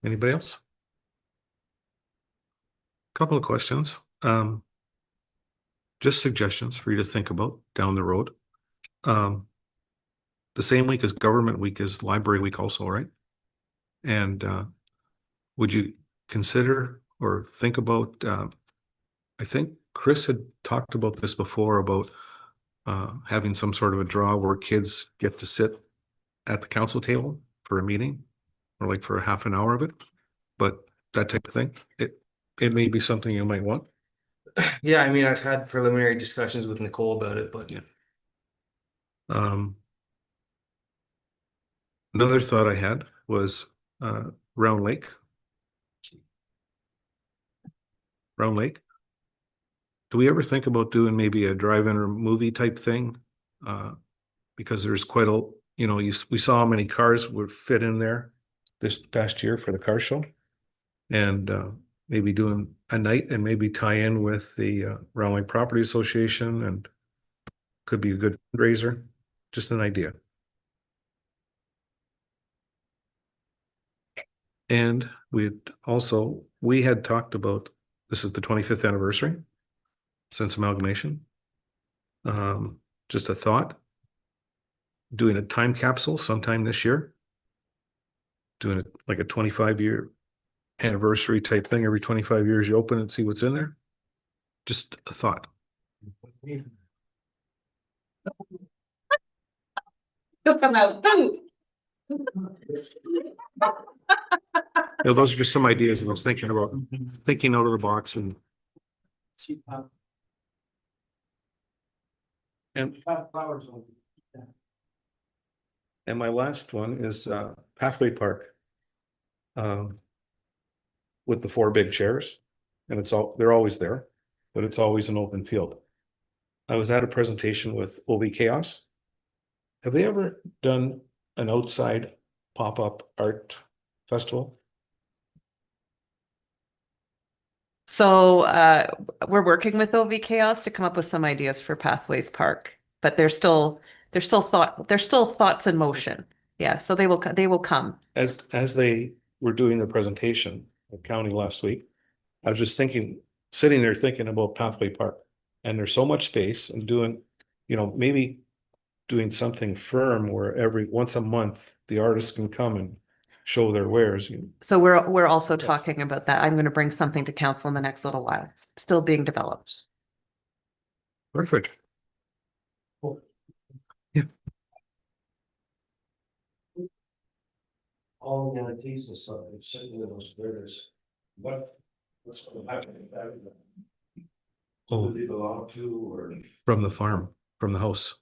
Anybody else? Couple of questions. Just suggestions for you to think about down the road. The same week as Government Week is Library Week also, right? And would you consider or think about, I think Chris had talked about this before about having some sort of a draw where kids get to sit at the council table for a meeting, or like for a half an hour of it, but that type of thing. It may be something you might want. Yeah, I mean, I've had preliminary discussions with Nicole about it, but yeah. Another thought I had was Round Lake. Round Lake. Do we ever think about doing maybe a drive-in or movie type thing? Because there's quite a, you know, we saw how many cars would fit in there this past year for the car show. And maybe doing a night and maybe tie in with the Round Lake Property Association, and could be a good fundraiser. Just an idea. And we had talked about, this is the 25th anniversary since amalgamation. Just a thought, doing a time capsule sometime this year, doing it like a 25-year anniversary type thing. Every 25 years you open and see what's in there. Just a thought. You'll come out. You know, those are just some ideas that I was thinking about, thinking out of the box. And my last one is Pathway Park. With the 4 big chairs, and they're always there, but it's always an open field. I was at a presentation with OV Chaos. Have they ever done an outside pop-up art festival? So we're working with OV Chaos to come up with some ideas for Pathways Park, but there's still thoughts in motion. Yeah, so they will come. As they were doing the presentation at county last week, I was just sitting there thinking about Pathway Park, and there's so much space, and doing, you know, maybe doing something firm where once a month the artists can come and show their wares. So we're also talking about that. I'm going to bring something to council in the next little while. It's still being developed. Perfect. Yeah. All the entities and stuff, it's sitting in those bidders. What's going to happen with that? Oh, Who they belong to, or? from the farm, from the house.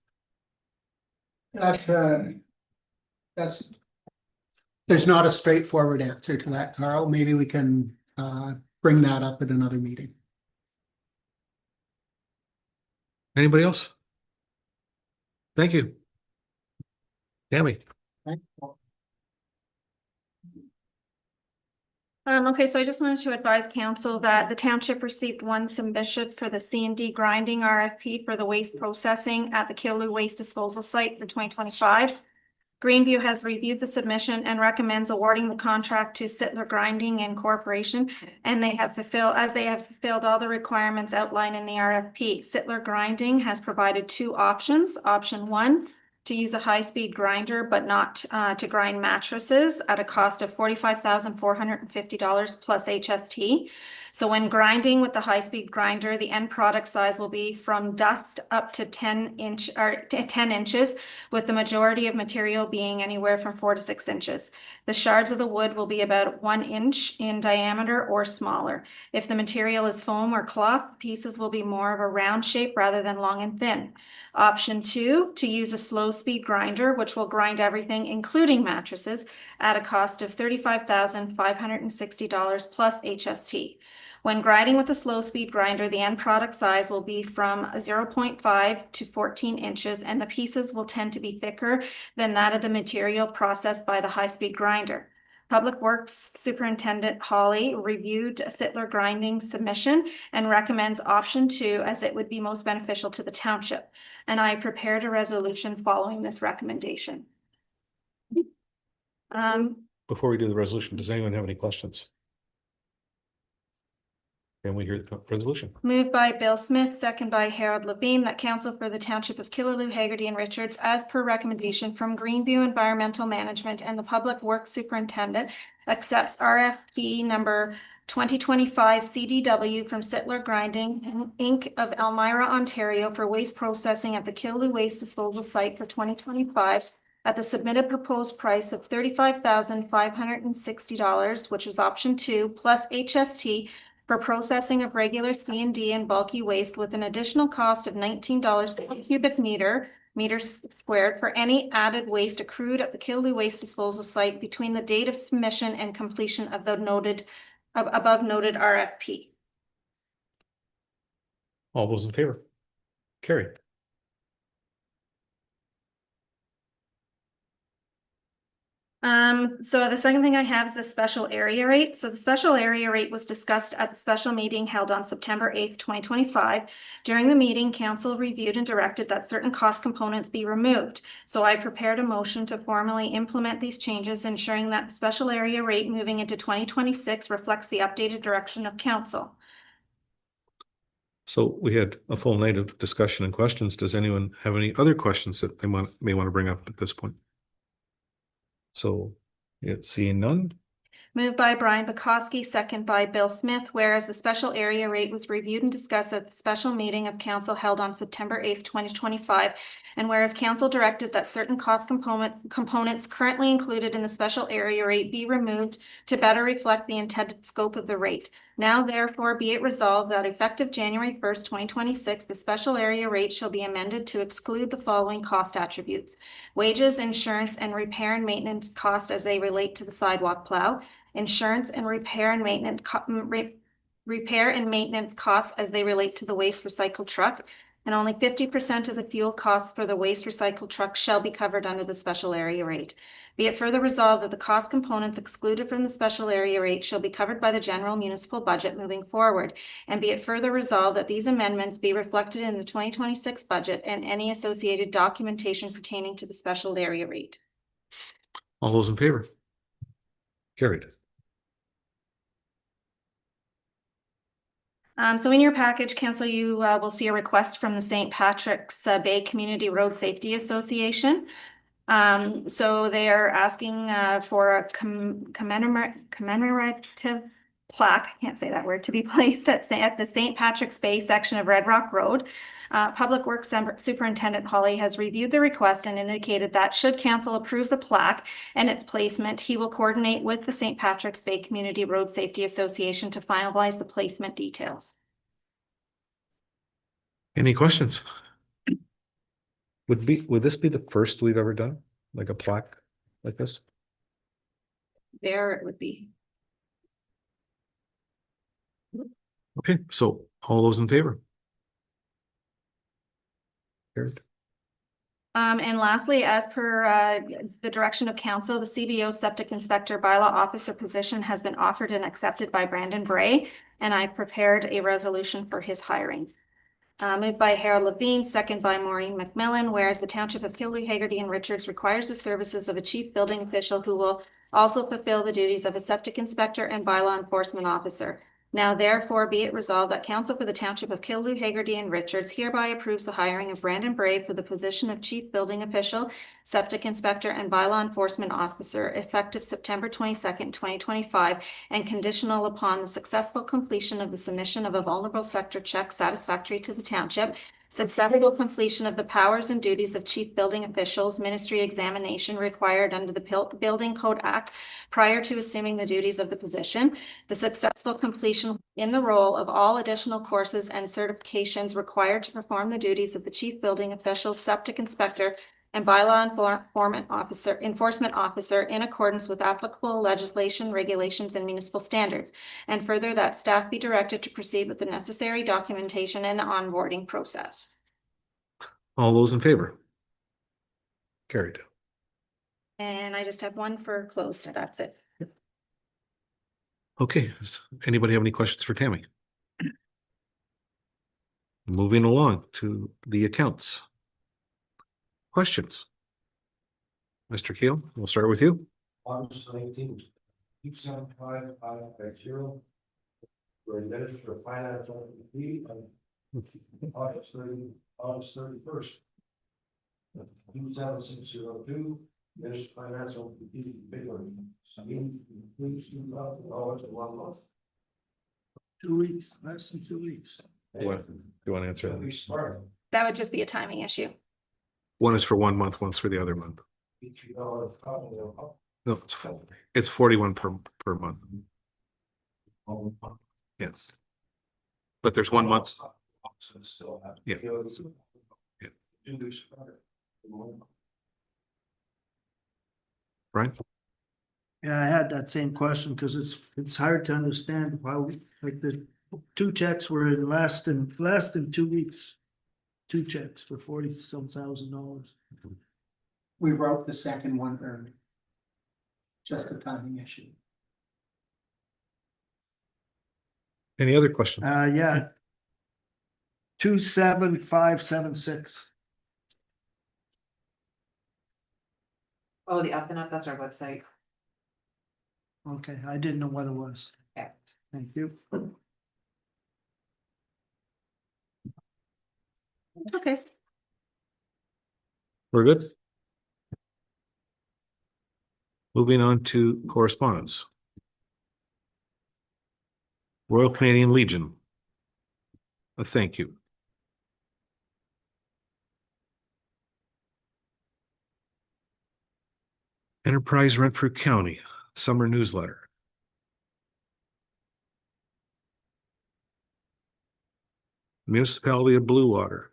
There's not a straightforward answer to that, Carl. Maybe we can bring that up at another meeting. Anybody else? Thank you. Tammy. Okay, so I just wanted to advise council that the township received 1 submission for the C&D grinding RFP for the waste processing at the Killaloo Waste Disposal Site for 2025. Greenview has reviewed the submission and recommends awarding the contract to Sittler Grinding Incorporation, and they have fulfilled all the requirements outlined in the RFP. Sittler Grinding has provided 2 options. Option 1, to use a high-speed grinder, but not to grind mattresses at a cost of $45,450 plus HST. So when grinding with the high-speed grinder, the end product size will be from dust up to 10 inches, with the majority of material being anywhere from 4 to 6 inches. The shards of the wood will be about 1 inch in diameter or smaller. If the material is foam or cloth, the pieces will be more of a round shape rather than long and thin. Option 2, to use a slow-speed grinder, which will grind everything, including mattresses, at a cost of $35,560 plus HST. When grinding with a slow-speed grinder, the end product size will be from 0.5 to 14 inches, and the pieces will tend to be thicker than that of the material processed by the high-speed grinder. Public Works Superintendent Hawley reviewed Sittler Grinding's submission and recommends option 2 as it would be most beneficial to the township. And I prepared a resolution following this recommendation. Before we do the resolution, does anyone have any questions? Can we hear the resolution? Moved by Bill Smith, second by Harold Levine, that council for the Township of Killaloe, Haggerty and Richards, as per recommendation from Greenview Environmental Management and the Public Works Superintendent, accepts RFP number 2025 CDW from Sittler Grinding, Inc. of Elmira, Ontario, for waste processing at the Killaloe Waste Disposal Site for 2025 at the submitted proposed price of $35,560, which was option 2, plus HST, for processing of regular C&D and bulky waste, with an additional cost of $19 per cubic meters squared for any added waste accrued at the Killaloe Waste Disposal Site between the date of submission and completion of the above noted RFP. All those in favor? Carried. So the second thing I have is the special area rate. So the special area rate was discussed at the special meeting held on September 8th, 2025. During the meeting, council reviewed and directed that certain cost components be removed. So I prepared a motion to formally implement these changes, ensuring that the special area rate moving into 2026 reflects the updated direction of council. So we had a full night of discussion and questions. Does anyone have any other questions that they may want to bring up at this point? So, yeah, seeing none. Moved by Brian Bukowski, second by Bill Smith, whereas the special area rate was reviewed and discussed at the special meeting of council held on September 8th, 2025, and whereas council directed that certain cost components currently included in the special area rate be removed to better reflect the intended scope of the rate. Now therefore be it resolved that effective January 1st, 2026, the special area rate shall be amended to exclude the following cost attributes: wages, insurance, and repair and maintenance costs as they relate to the sidewalk plow, insurance and repair and maintenance costs as they relate to the waste recycle truck, and only 50% of the fuel costs for the waste recycle truck shall be covered under the special area rate. Be it further resolved that the cost components excluded from the special area rate shall be covered by the general municipal budget moving forward, and be it further resolved that these amendments be reflected in the 2026 budget and any associated documentation pertaining to the special area rate. All those in favor? Carried. So in your package, council, you will see a request from the St. Patrick's Bay Community Road Safety Association. So they are asking for a commemorative plaque, I can't say that word, to be placed at the St. Patrick's Bay section of Red Rock Road. Public Works Superintendent Hawley has reviewed the request and indicated that should council approve the plaque and its placement, he will coordinate with the St. Patrick's Bay Community Road Safety Association to finalize the placement details. Any questions? Would this be the first we've ever done, like a plaque like this? There it would be. Okay, so all those in favor? Carried. And lastly, as per the direction of council, the CBO septic inspector bylaw officer position has been offered and accepted by Brandon Bray, and I prepared a resolution for his hiring. Moved by Harold Levine, second by Maureen McMillan, whereas the Township of Killaloe, Haggerty and Richards requires the services of a chief building official who will also fulfill the duties of a septic inspector and bylaw enforcement officer. Now therefore be it resolved that Council for the Township of Killaloe, Hagerty, and Richards hereby approves the hiring of Brandon Brave for the position of Chief Building Official, Septic Inspector, and Bylaw Enforcement Officer effective September 22nd, 2025, and conditional upon the successful completion of the submission of a vulnerable sector check satisfactory to the Township, successful completion of the powers and duties of Chief Building Officials Ministry examination required under the Building Code Act prior to assuming the duties of the position, the successful completion in the role of all additional courses and certifications required to perform the duties of the Chief Building Official, Septic Inspector, and Bylaw Enforcement Officer in accordance with applicable legislation, regulations, and municipal standards. And further, that staff be directed to proceed with the necessary documentation and onboarding process. All those in favor? Carried. And I just have one for closed. That's it. Okay, does anybody have any questions for Tammy? Moving along to the accounts. Questions? Mr. Keel, we'll start with you. August 19th, 275,550. For Administrator of Finance on the August 31st. 27602, Minister of Finance on the big one. Includes $2,000 in 1 month. 2 weeks, less than 2 weeks. Do you want to answer that? That would just be a timing issue. One is for 1 month, one's for the other month. No, it's 41 per month. Yes. But there's 1 month. Yeah. Right? Yeah, I had that same question because it's hard to understand why like the 2 checks were in less than 2 weeks. 2 checks for $40-some thousand. We wrote the second one early. Just a timing issue. Any other questions? Yeah. 27576. Oh, the Up and Up, that's our website. Okay, I didn't know what it was. Yeah. Thank you. It's okay. We're good. Moving on to correspondence. Royal Canadian Legion. A thank you. Enterprise Renfrew County Summer Newsletter. Municipality of Blue Water.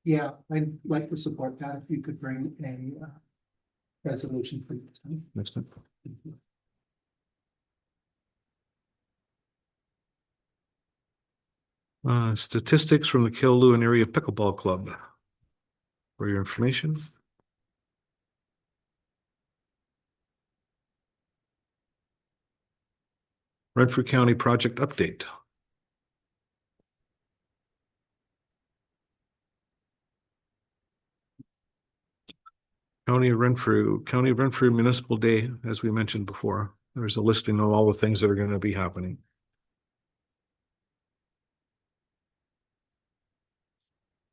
Yeah, I'd like to support that if you could bring a resolution for this time. Next one. Statistics from the Killaloe and Area Pickleball Club. For your information. Renfrew County project update. County of Renfrew Municipal Day, as we mentioned before. There's a listing of all the things that are going to be happening.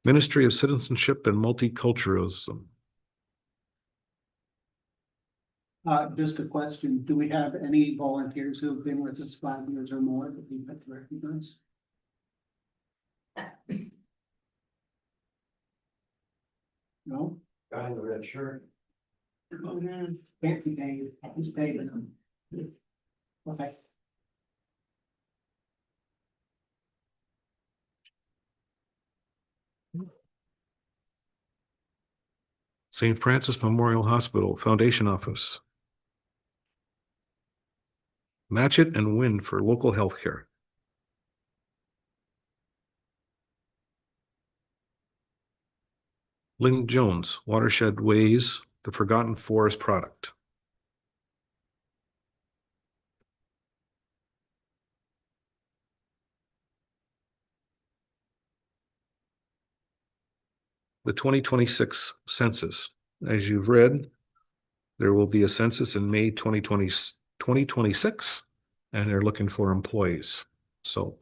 Ministry of Citizenship and Multiculturalism. Just a question, do we have any volunteers who have been with us 5 years or more that we've had to recognize? No? Guy in the red shirt. Can't be paid, he's paid them. Okay. St. Francis Memorial Hospital Foundation Office. Match it and win for local healthcare. Lynn Jones, Watershed Ways, the Forgotten Forest Product. The 2026 census. As you've read, there will be a census in May 2026. and they're looking for employees. So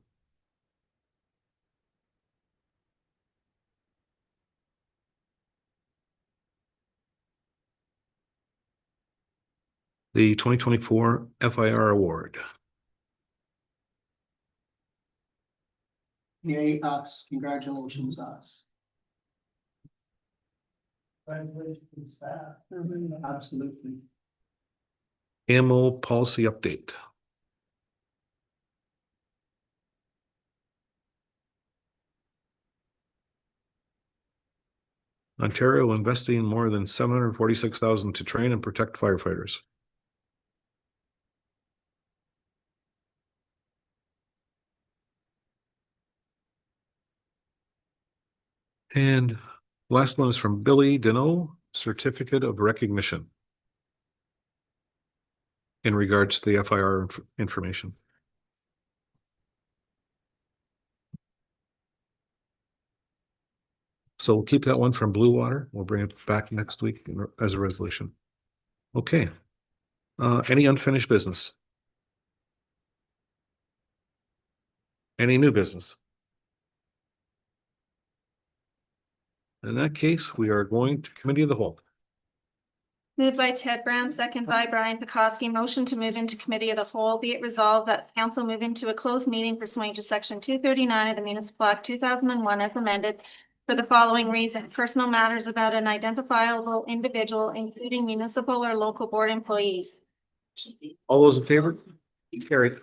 the 2024 FIR award. Yay, us, congratulations, us. Congratulations, staff. Absolutely. AMO policy update. Ontario investing more than 746,000 to train and protect firefighters. And last one is from Billy Deneau, Certificate of Recognition in regards to the FIR information. So we'll keep that one from Blue Water. We'll bring it back next week as a resolution. Okay. Any unfinished business? Any new business? In that case, we are going to committee of the whole. Moved by Ted Brown, second by Brian Pekoski, motion to move into committee of the whole. Be it resolved that council move into a closed meeting pursuant to section 239 of the Municipal Act 2001 as amended for the following reason: personal matters about an identifiable individual, including municipal or local board employees. All those in favor? Carried.